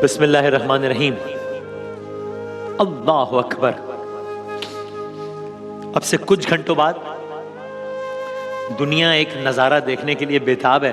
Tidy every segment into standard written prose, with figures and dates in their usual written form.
बिस्मिल्लाहिर्रहमानिर्रहीम। अल्लाहु अकबर। अब से कुछ घंटों बाद दुनिया एक नज़ारा देखने के लिए बेताब है,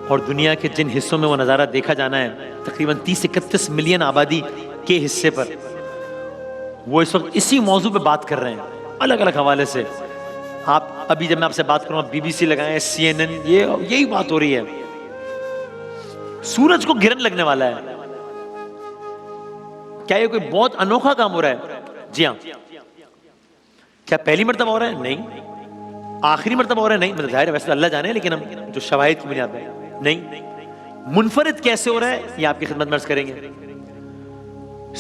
और दुनिया के जिन हिस्सों में वो नज़ारा देखा जाना है, तकरीबन 30-31 मिलियन आबादी के हिस्से पर, वो इस वक्त इसी मौजू पे बात कर रहे हैं अलग अलग हवाले से। आप अभी जब मैं आपसे बात करूँ, आप BBC लगाएं, CNN, यही बात हो रही है। सूरज को गिरन लगने वाला है। क्या ये कोई बहुत अनोखा काम हो रहा है? जी हाँ। क्या पहली मर्तबा हो रहा है? नहीं। आखिरी मर्तबा हो रहा है? नहीं। मतलब जाहिर है, वैसे तो अल्लाह जाने, लेकिन हम जो शवाहिद की बुनियाद पे नहीं। मुनफरिद कैसे हो रहा है, ये आपकी खिदमत में अर्ज करेंगे।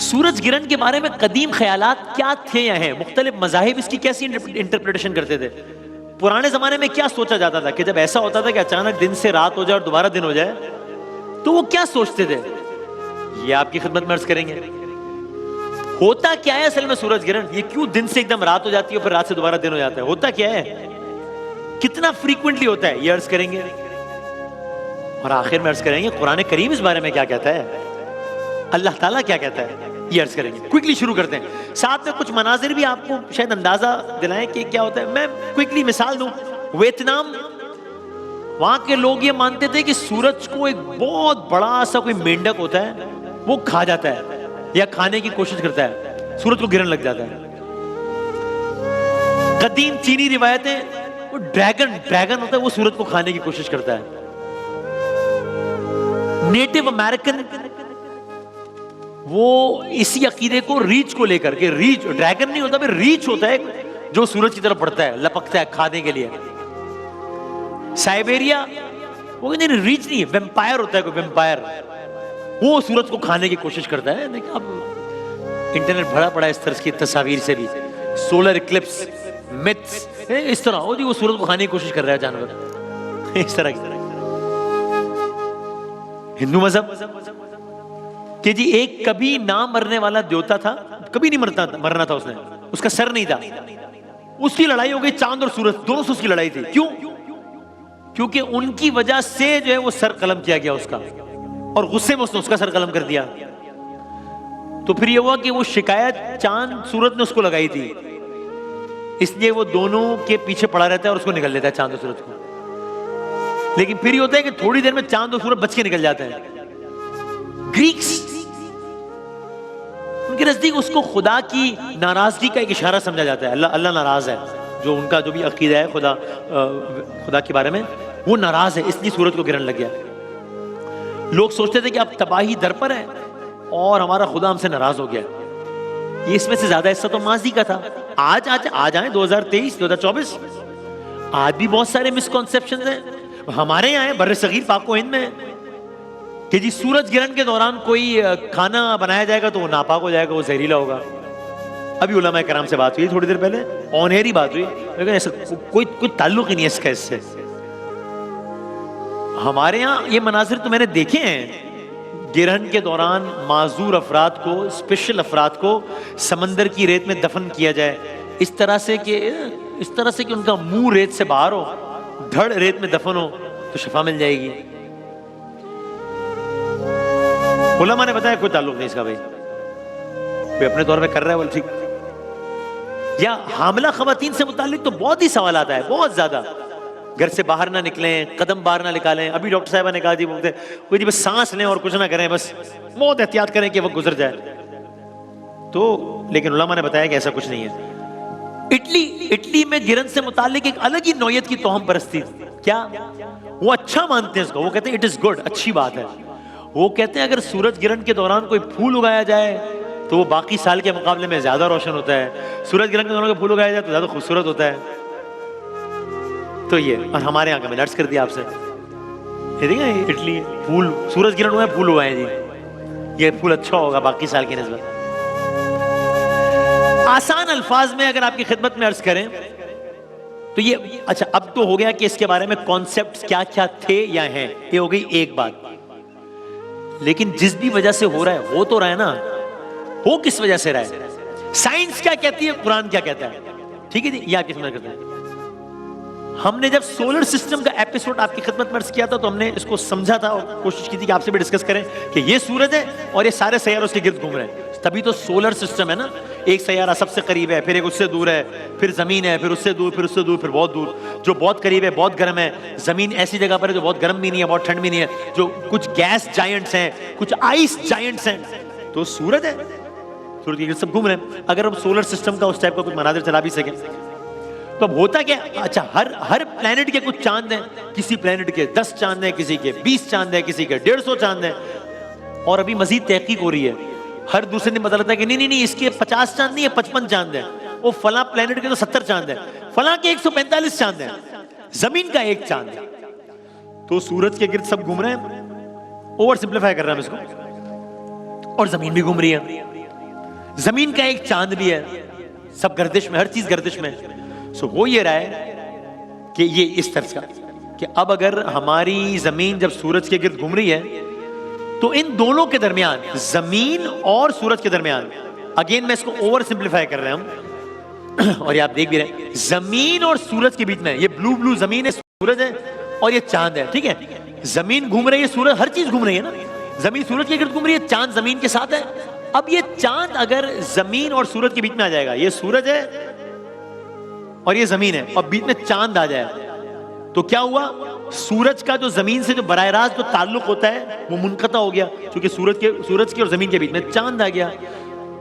सूरज गिरन के बारे में कदीम ख्यालात क्या थे या हैं? मुख्तलिफ मज़ाहिब इसकी कैसी इंटरप्रिटेशन करते थे? पुराने जमाने में क्या सोचा जाता था कि जब ऐसा होता था कि अचानक दिन से रात हो जाए और दोबारा दिन हो जाए, तो वो क्या सोचते थे? ये आपकी खिदमत में अर्ज करेंगे। होता क्या है असल में सूरज गिरन? ये क्यों दिन से एकदम रात हो जाती है और फिर रात से दोबारा दिन हो जाता है? होता क्या है? कितना फ्रीक्वेंटली होता है? ये अर्ज करेंगे। और आखिर में अर्ज करेंगे कुरान करीम इस बारे में क्या कहता है, अल्लाह ताला क्या कहता है, ये अर्ज करेंगे। क्विकली शुरू करते हैं। साथ में कुछ मनाजिर भी आपको शायद अंदाजा दिलाएं कि क्या होता है। मैं क्विकली मिसाल दूं। वियतनाम, वहां के लोग ये मानते थे कि सूरज को एक बहुत बड़ा सा कोई मेंढक होता है, वो खा जाता है या खाने की कोशिश करता है, सूरज को गिरन लग जाता है। कदीम चीनी रिवायतें, वो ड्रैगन होता है, वो सूरज को खाने की कोशिश करता है। नेटिव अमेरिकन वो इसी अकीदे को रीच को लेकर के, रीच ड्रैगन नहीं होता, रीच होता है जो सूरज की तरफ बढ़ता है, लपकता है खाने के लिए। साइबेरिया, वो नहीं, रीच नहीं है, वेम्पायर होता है कोई, वेम्पायर, वो सूरज को खाने की कोशिश करता है। देखिए अब इंटरनेट भरा पड़ा इस तरह की तस्वीर से भी, सोलर इक्लिप्स, मिथ्स, इस तरह हो जी, वो सूरज को खाने की कोशिश कर रहा है जानवर, इस तरह की। हिंदू मजहब कि जी एक कभी ना मरने वाला देवता था, कभी नहीं मरना था उसने, उसका सर नहीं था, उसकी लड़ाई हो गई चांद और सूरज दोनों से, उसकी लड़ाई थी। क्यों? क्योंकि उनकी वजह से जो है वो सर कलम किया गया उसका, और गुस्से में उसने उसका सर कलम कर दिया। तो फिर ये हुआ कि वो शिकायत चांद सूरज ने उसको लगाई थी, इसलिए वो दोनों के पीछे पड़ा रहता है और उसको निकल लेता है चांद और सूरज को। लेकिन फिर ये होता है कि थोड़ी देर में चांद और सूरज बच के निकल जाते हैं। ग्रीक्स, उनके नजदीक उसको खुदा की नाराजगी का एक इशारा समझा जाता है। अल्लाह नाराज है, जो उनका जो भी अकीदा है खुदा के बारे में, वो नाराज है, इसलिए सूरज को गिरन लग गया। लोग सोचते थे कि अब तबाही दर पर है और हमारा खुदा हमसे नाराज हो गया। ये इसमें से ज्यादा हिस्सा तो माजी का था। आज आए 2023 2024, आज भी बहुत सारे मिसकॉन्सेप्शन हैं हमारे यहाँ है, बर्रे सगीर पाको हिंद में, कि जी सूरज गिरन के दौरान कोई खाना बनाया जाएगा तो वो नापाक हो जाएगा, वो जहरीला होगा। अभी उलमा कराम से बात हुई थोड़ी देर पहले, ऑन एयर ही बात हुई, लेकिन ऐसा कोई ताल्लुक ही नहीं है इसका इससे। हमारे यहाँ ये मनाजिर तो मैंने देखे हैं, गिरहन के दौरान माजूर अफराद को, स्पेशल अफराद को समंदर की रेत में दफन किया जाए, इस तरह से कि उनका मुंह रेत से बाहर हो, धड़ रेत में दफन हो, तो शफा मिल जाएगी। उलमा ने बताया कोई ताल्लुक नहीं इसका भाई, कोई अपने तौर पे कर रहा है बोल ठीक। या हामला खवातीन से मुतालिक तो बहुत ही सवाल आता है, बहुत ज्यादा। घर से बाहर ना निकलें, कदम बाहर ना निकालें। अभी डॉक्टर साहबा ने कहा जी बोलते कोई जी बस सांस लें और कुछ ना करें, बस बहुत एहतियात करें कि वक्त गुजर जाए। तो लेकिन उलमा ने बताया कि ऐसा कुछ नहीं है। इटली में गिरन से मुतालिक एक अलग ही नौयत की तोहम परस्ती। क्या वो अच्छा मानते हैं इसको? वो कहते हैं इट इज गुड, अच्छी बात है। वो कहते हैं अगर सूरज गिरन के दौरान कोई फूल उगाया जाए तो वो बाकी साल के मुकाबले में ज्यादा रोशन होता है। सूरज गिरन के दौरान कोई फूल उगाया जाए तो ज्यादा खूबसूरत होता है। तो ये, और हमारे यहाँ का मैंने अर्ज कर दिया आपसे, ये देखिए इटली फूल, सूरज गिरन हुआ है, फूल हुआ है जी, ये फूल अच्छा होगा बाकी साल की निस्बत। आसान अल्फाज में अगर आपकी खिदमत में अर्ज करें तो ये, अच्छा अब तो हो गया कि इसके बारे में कॉन्सेप्ट क्या क्या थे या हैं, ये हो गई एक बात। लेकिन जिस भी वजह से हो रहा है, हो तो रहा है ना, हो किस वजह से रहा है, साइंस क्या कहती है, कुरान क्या कहता है, ठीक है जी, या किस में करते हैं। हमने जब सोलर सिस्टम का एपिसोड आपकी खिदमत में अर्ज किया था तो हमने इसको समझा था और कोशिश की थी कि आपसे भी डिस्कस करें कि ये सूरज है और ये सारे सैयारे उसके गिर्द घूम रहे हैं, तभी तो सोलर सिस्टम है ना। एक सैयारा सबसे करीब है, फिर एक उससे दूर है, फिर जमीन है, फिर उससे दूर, फिर उससे दूर, फिर बहुत दूर। जो बहुत करीब है बहुत गर्म है, जमीन ऐसी जगह पर है जो बहुत गर्म भी नहीं है, बहुत ठंड भी नहीं है, जो कुछ गैस जायंट्स हैं, कुछ आइस जायंट्स हैं, तो सूरज है, सूरज के गिर्द सब घूम रहे हैं। अगर हम सोलर सिस्टम का उस टाइप का कुछ मनाजिर चला भी सकें तो अब होता क्या, अच्छा हर प्लेनेट के कुछ चांद हैं, किसी प्लेनेट के 10 चांद हैं, किसी के 20 चांद हैं, किसी के 150 चांद हैं, और अभी मजीद तहकीक हो रही है। हर दूसरे दिन पता लगता है कि नहीं इसके 50 चांद नहीं है, 55 चांद है, वो फला प्लेनेट के तो 70 चांद है, फला के 145 चांद है, जमीन का एक चांद है। तो सूरज के गिर्द सब घूम रहे हैं, ओवर सिंप्लीफाई कर रहे हैं इसको, और जमीन भी घूम रही है, जमीन का एक चांद भी है, सब गर्दिश में, हर चीज गर्दिश में। सो हो ये रहा है कि ये इस तरह का कि अब अगर हमारी जमीन जब सूरज के गिर्द घूम रही है तो इन दोनों के दरमियान, जमीन और सूरज के दरमियान, अगेन मैं इसको ओवर सिंप्लीफाई कर रहे हैं और ये आप देख भी रहे हैं, जमीन और सूरज के बीच में ये ब्लू जमीन है, सूरज है और ये चांद है, ठीक है। जमीन घूम रही है, सूरज, हर चीज घूम रही है ना, जमीन सूरज के गिर्द घूम रही है, चांद जमीन के साथ है। अब ये चांद अगर जमीन और सूरज के बीच में आ जाएगा, ये सूरज है और ये जमीन है और बीच में चांद आ जाए, तो क्या हुआ, सूरज का जो जमीन से जो बराह रास्त जो ताल्लुक होता है वो मुनक़ता हो गया, क्योंकि सूरज के और जमीन के बीच में चांद आ गया।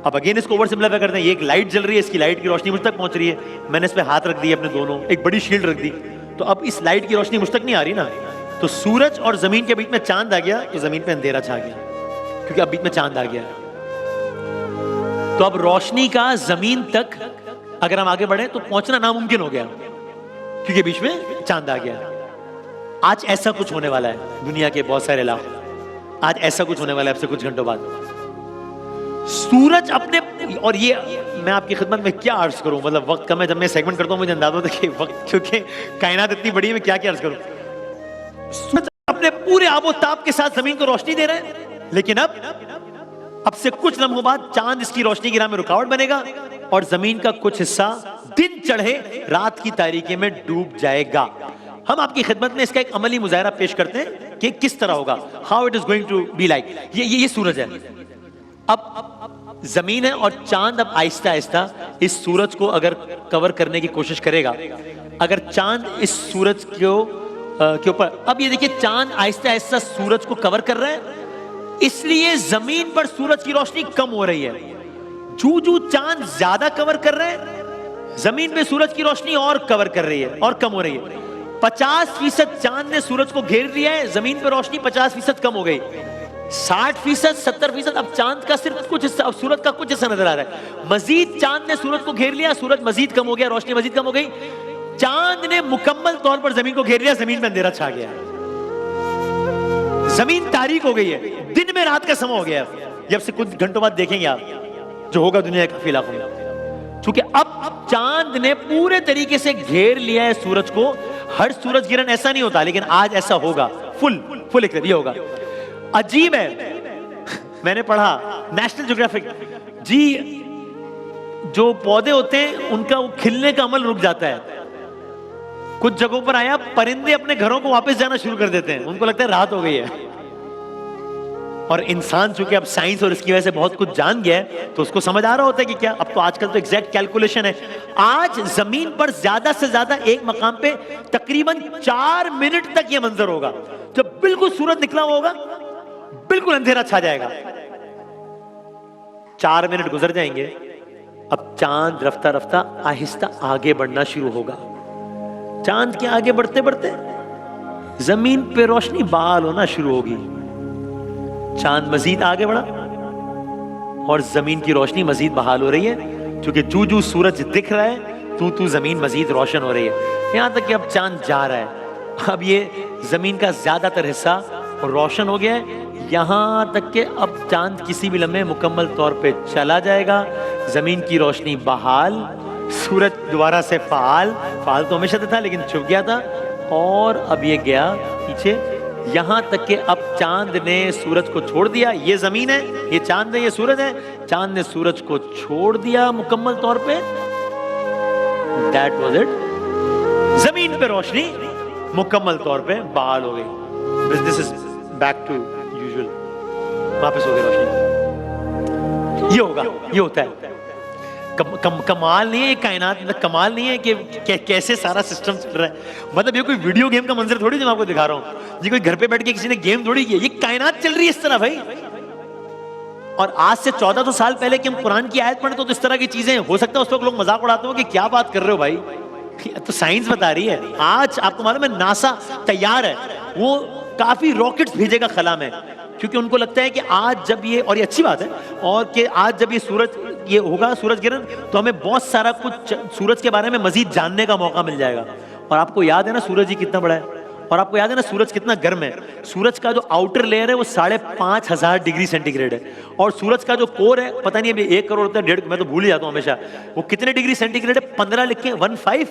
अब अगेन इसको ओवर सिंप्लीफाई करते हैं, ये एक लाइट जल रही है, इसकी लाइट की रोशनी मुझ तक पहुंच रही है, मैंने इस पे हाथ रख दिए अपने दोनों, एक बड़ी शील्ड रख दी, तो अब इस लाइट की रोशनी मुझ तक नहीं आ रही ना, तो सूरज और जमीन के बीच में चांद आ गया, तो जमीन पे अंधेरा छा गया, क्योंकि अब बीच में चांद आ गया। तो अब रोशनी का जमीन तक अगर हम आगे बढ़े तो पहुंचना नामुमकिन हो गया, क्योंकि बीच में चांद आ गया। आज ऐसा कुछ होने वाला है दुनिया के बहुत सारे इलाकों, आज ऐसा कुछ होने वाला है अब से कुछ घंटों बाद। सूरज अपने, और ये मैं आपकी खिदमत में क्या अर्ज करूं, मतलब वक्त कम है, जब मैं सेगमेंट करता हूं मुझे अंदाजा होता है कि वक्त, क्योंकि कायनात इतनी बड़ी है, मैं क्या क्या अर्ज करूं। सूरज अपने पूरे आबोताब के साथ जमीन को रोशनी दे रहे हैं, लेकिन अब से कुछ लम्हों बाद चांद इसकी रोशनी की राह में रुकावट बनेगा और जमीन का कुछ हिस्सा दिन चढ़े रात की तारीकी में डूब जाएगा। हम आपकी खिदमत में इसका एक अमली मुजाहरा पेश करते हैं कि किस तरह होगा, how it is going to be like. ये सूरज है, अब जमीन है और चांद अब आहिस्ता आहिस्ता इस सूरज को अगर कवर करने की कोशिश करेगा, अगर चांद इस सूरज के ऊपर, अब ये देखिए चांद आहिस्ता आहिस्ता सूरज को कवर कर रहा है, इसलिए जमीन पर सूरज की रोशनी कम हो रही है। जू चांद ज्यादा कवर कर रहे हैं, जमीन पे सूरज की रोशनी और कवर कर रही है और कम हो रही है। 50% चांद ने सूरज को घेर लिया है, जमीन पे रोशनी 50% कम हो गई। 60%, 70%, अब चांद का सिर्फ कुछ हिस्सा, अब सूरज का कुछ हिस्सा नजर आ रहा है। मजीद चांद ने सूरज को घेर लिया, सूरज मजीद कम हो गया, रोशनी मजीद कम हो गई। चांद ने मुकम्मल तौर पर जमीन को घेर लिया, जमीन में अंधेरा छा गया, जमीन तारीक हो गई है, दिन में रात का समय हो गया। जब से कुछ घंटों बाद देखेंगे आप जो होगा दुनिया के काफी इलाकों में, क्योंकि अब चांद ने पूरे तरीके से घेर लिया है सूरज को। हर सूरज गिरहन ऐसा नहीं होता, लेकिन आज ऐसा होगा, फुल इक्लिप्स ये होगा। अजीब है, मैंने पढ़ा नेशनल ज्योग्राफिक जी, जो पौधे होते हैं उनका वो खिलने का अमल रुक जाता है। कुछ जगहों पर आया, परिंदे अपने घरों को वापस जाना शुरू कर देते हैं, उनको लगता है रात हो गई है। और इंसान चूंकि अब साइंस और इसकी वजह से बहुत कुछ जान गया है, तो उसको समझ आ रहा होता है कि क्या, अब तो आजकल तो एग्जैक्ट कैलकुलेशन है। आज जमीन पर ज्यादा से ज्यादा एक मकाम पे तकरीबन 4 मिनट तक ये मंजर होगा, जब बिल्कुल सूरज निकला होगा, बिल्कुल अंधेरा छा जाएगा। 4 मिनट गुजर जाएंगे, अब चांद रफ्ता रफ्ता आहिस्ता आगे बढ़ना शुरू होगा। चांद के आगे बढ़ते बढ़ते जमीन पे रोशनी बहाल होना शुरू होगी। चांद मजीद आगे बढ़ा और जमीन की रोशनी मजीद बहाल हो रही है, क्योंकि जू सूरज दिख रहा है तू जमीन मजीद रोशन हो रही है, यहां तक कि अब चांद जा रहा है। अब ये जमीन का ज्यादातर हिस्सा रोशन हो गया है, यहां तक कि अब चांद किसी भी लम्हे मुकम्मल तौर पे चला जाएगा। जमीन की रोशनी बहाल, सूरज दोबारा से फाल तो हमेशा था लेकिन छुप गया था, और अब ये गया पीछे, यहां तक कि अब चांद ने सूरज को छोड़ दिया। ये जमीन है, ये चांद है, ये सूरज है, चांद ने सूरज को छोड़ दिया मुकम्मल तौर पे। That was it. जमीन पे रोशनी मुकम्मल तौर पे बहाल हो गई, this is back to usual, वापस हो गई रोशनी। ये होगा, ये होता है। कमाल नहीं है कायनात, मतलब कमाल नहीं है कि कैसे सारा सिस्टम चल रहा है। मतलब ये कोई वीडियो गेम का मंजर थोड़ी जो मैं आपको दिखा रहा हूं, ये कोई घर पे बैठ के किसी ने गेम थोड़ी की है, ये कायनात चल रही है इस तरह भाई। और आज से 1400 साल पहले कि हम कुरान की आयत पढ़े तो इस तरह की चीजें हो सकता है उस वक्त लोग मजाक उड़ाते हो कि क्या बात कर रहे हो भाई, तो साइंस बता रही है। आज आपको मालूम है नासा तैयार है, वो काफी रॉकेट्स भेजेगा खला में, क्योंकि उनको लगता है कि आज जब ये, और ये अच्छी बात है, और कि आज जब ये सूरज ये होगा सूरज गिरहण, तो हमें बहुत सारा कुछ सूरज के बारे में मजीद जानने का मौका मिल जाएगा। और आपको याद है ना सूरज जी कितना बड़ा है, और आपको याद है ना सूरज कितना गर्म है। सूरज का जो आउटर लेयर है वो 5,500 डिग्री सेंटीग्रेड है, और सूरज का जो कोर है पता नहीं अभी 1 करोड़ होता है 1.5, मैं तो भूल ही जाता हूं हमेशा, वो कितने डिग्री सेंटीग्रेड है, 15 लिखे 15,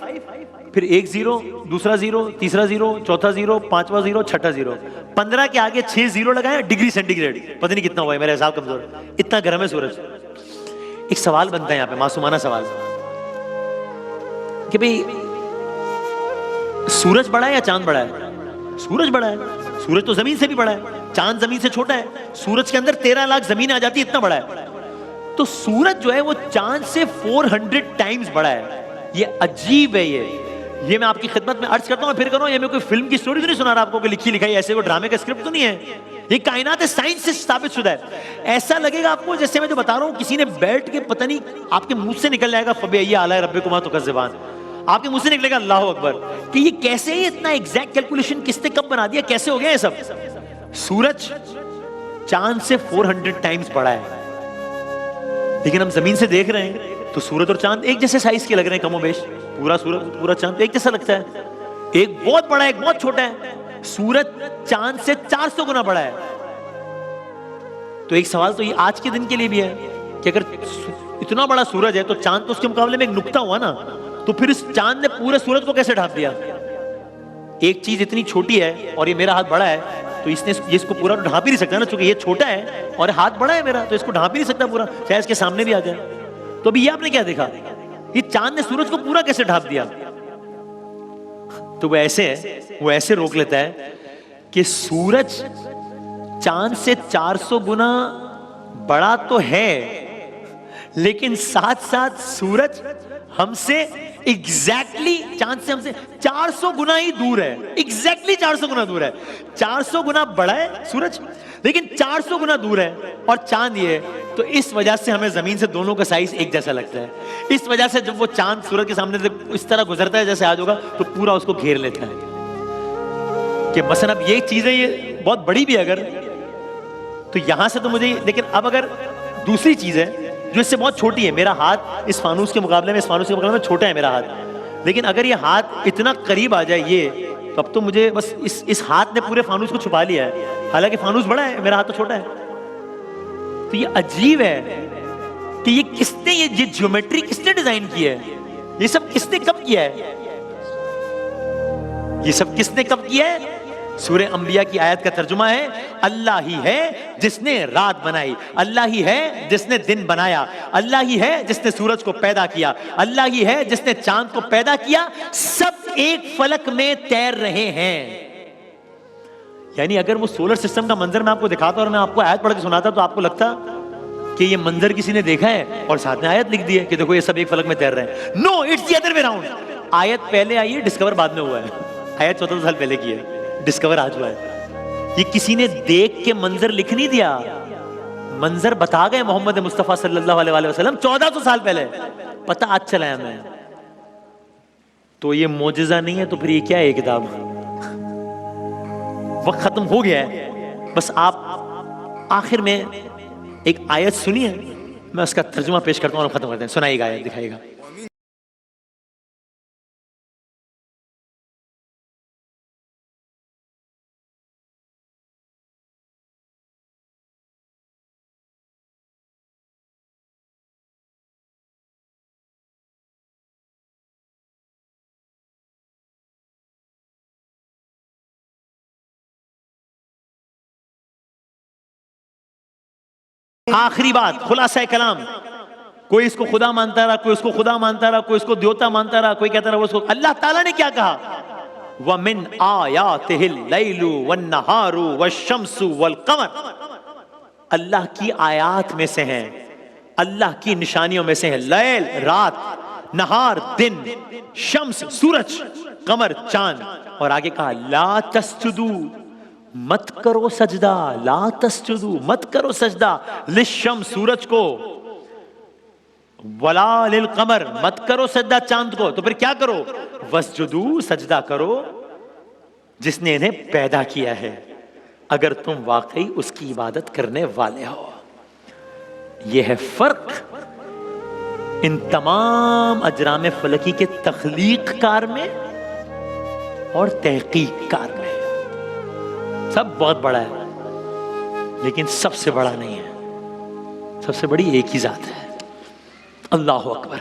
फिर 1 0, दूसरा 0, तीसरा 0, चौथा 0, पांचवा 0, छठा 0, 15 के आगे 6 0 लगाए डिग्री सेंटीग्रेड, पता नहीं कितना हुआ है, मेरा हिसाब कमजोर, इतना गर्म है सूरज। एक सवाल बनता है यहां पे, मासूमाना सवाल, कि भाई सूरज बड़ा है या चांद बड़ा है? सूरज बड़ा है, सूरज तो जमीन से भी बड़ा है, चांद जमीन से छोटा है, सूरज के अंदर 13 लाख जमीन आ जाती है, इतना बड़ा है। तो सूरज जो है वो चांद से 400 टाइम्स बड़ा है। ये अजीब है, ये मैं आपकी खिदमत में अर्ज करता हूं, फिर करो, ये मैं कोई फिल्म की स्टोरी तो नहीं सुना रहा आपको कि लिखी लिखाई ऐसे कोई ड्रामे का स्क्रिप्ट तो नहीं है, ये कायनात है, साइंस से साबित शुदा है। ऐसा लगेगा आपको जैसे मैं जो बता रहा हूं किसी ने बैठ के, पता नहीं आपके मुंह से निकल जाएगा फबिया आला रब्बिकुमा तुकज़्ज़िबान, आपके मुंह से निकलेगा अल्लाह अकबर, कि ये कैसे है, इतना एग्जैक्ट कैलकुलेशन किसने कब बना दिया, कैसे हो गया ये सब। सूरज चांद से 400 टाइम्स बड़ा है, लेकिन हम जमीन से देख रहे हैं तो सूरज और चांद एक जैसे साइज के लग रहे हैं, कमोबेश पूरा सूरज पूरा चांद एक जैसा लगता है, एक बहुत बड़ा है एक बहुत छोटा है। सूरज चांद से 400 गुना बड़ा है। तो एक सवाल तो ये आज के दिन के लिए भी है कि अगर इतना बड़ा सूरज है तो चांद तो उसके मुकाबले में एक नुक्ता हुआ ना, तो फिर इस चांद ने पूरे सूरज को कैसे ढांप दिया? एक चीज इतनी छोटी है और ये मेरा हाथ बड़ा है, तो ये इसको पूरा ढांप ही नहीं सकता ना, चूंकि ये छोटा है और हाथ बड़ा है मेरा, तो इसको ढांप ही नहीं सकता पूरा, चाहे इसके सामने भी आ जाए। तो अभी ये आपने क्या देखा, ये चांद ने सूरज को पूरा कैसे ढांप दिया? तो वो ऐसे रोक लेता है कि सूरज चांद से 400 गुना बड़ा तो है, लेकिन साथ साथ सूरज हमसे एग्जैक्टली चांद से हमसे 400 गुना ही दूर है, एग्जैक्टली 400 गुना दूर है। 400 गुना बड़ा है सूरज, लेकिन 400 गुना दूर है, और चांद ये, तो इस वजह से हमें जमीन से दोनों का साइज एक जैसा लगता है। इस वजह से जब वो चांद सूरज के सामने से इस तरह गुजरता है जैसे आज होगा, तो पूरा उसको घेर लेता है। कि मसलन अब ये चीजें ये बहुत बड़ी भी अगर, तो यहां से तो मुझे, लेकिन अब अगर दूसरी चीज है जो इससे बहुत छोटी है, मेरा हाथ इस फानूस के मुकाबले में छोटा है मेरा हाथ, लेकिन अगर ये हाथ इतना करीब आ जाए ये, तो अब तो मुझे बस इस हाथ ने पूरे फानूस को छुपा लिया है, हालांकि फानूस बड़ा है, मेरा हाथ तो छोटा है। तो ये अजीब है कि ये किसने, ये ज्योमेट्री किसने डिजाइन की है, ये सब किसने कब किया है, ये सब किसने कब किया है? सूरह अंबिया की आयत का तर्जुमा है, अल्लाह ही है जिसने रात बनाई, अल्लाह ही है जिसने दिन बनाया, अल्लाह ही है जिसने सूरज को पैदा किया, अल्लाह ही है जिसने चांद को पैदा किया, सब एक फलक में तैर रहे हैं। यानी अगर वो सोलर सिस्टम का मंजर मैं आपको दिखाता और मैं आपको आयत पढ़ के सुनाता, तो आपको लगता कि ये मंजर किसी ने देखा है और साथ में आयत लिख दी है कि देखो ये सब एक फलक में तैर रहे हैं। No, it's the other way round. आयत पहले आई है, डिस्कवर बाद में हुआ है। आयत 14 साल पहले की है, डिस्कवर आज हुआ है। ये किसी ने देख के मंजर लिख नहीं दिया, मंजर बता गए मोहम्मद मुस्तफा सल्लल्लाहु अलैहि वसल्लम 1400 साल पहले, पता आज चला है हमें। तो ये मोजिजा नहीं है तो फिर ये क्या है? ये किताब वक्त खत्म हो गया है। बस आप आखिर में एक आयत सुनिए, मैं उसका तर्जुमा पेश करता हूं और खत्म करते हैं। सुनाइएगा, आयत दिखाइएगा। आखिरी बात, खुलासा कलाम, कोई इसको खुदा मानता रहा, कोई उसको खुदा मानता रहा, कोई इसको देवता मानता रहा, कोई कहता रहा वो उसको। अल्लाह ताला ने क्या कहा? वमिन आयातिहिल लैलु वन्नहारु वश्शम्सु वलकमर, अल्लाह की आयात में से हैं, अल्लाह की निशानियों में से है लैल रात, नहार दिन, शम्स सूरज, कमर चांद। और आगे कहा ला तस्जुदू, मत करो सजदा, ला तस्जुदू, मत करो सजदा, लिशम्स सूरज को, वला लिल कमर, मत करो सजदा चांद को। तो फिर क्या करो? वस्जुदू, सजदा करो जिसने इन्हें पैदा किया है, अगर तुम वाकई उसकी इबादत करने वाले हो। यह है फर्क इन तमाम अजराम फलकी के तख्लीक कार में और तहकीक कार में। सब बहुत बड़ा है लेकिन सबसे बड़ा नहीं है, सबसे बड़ी एक ही जात है। अल्लाहु अकबर।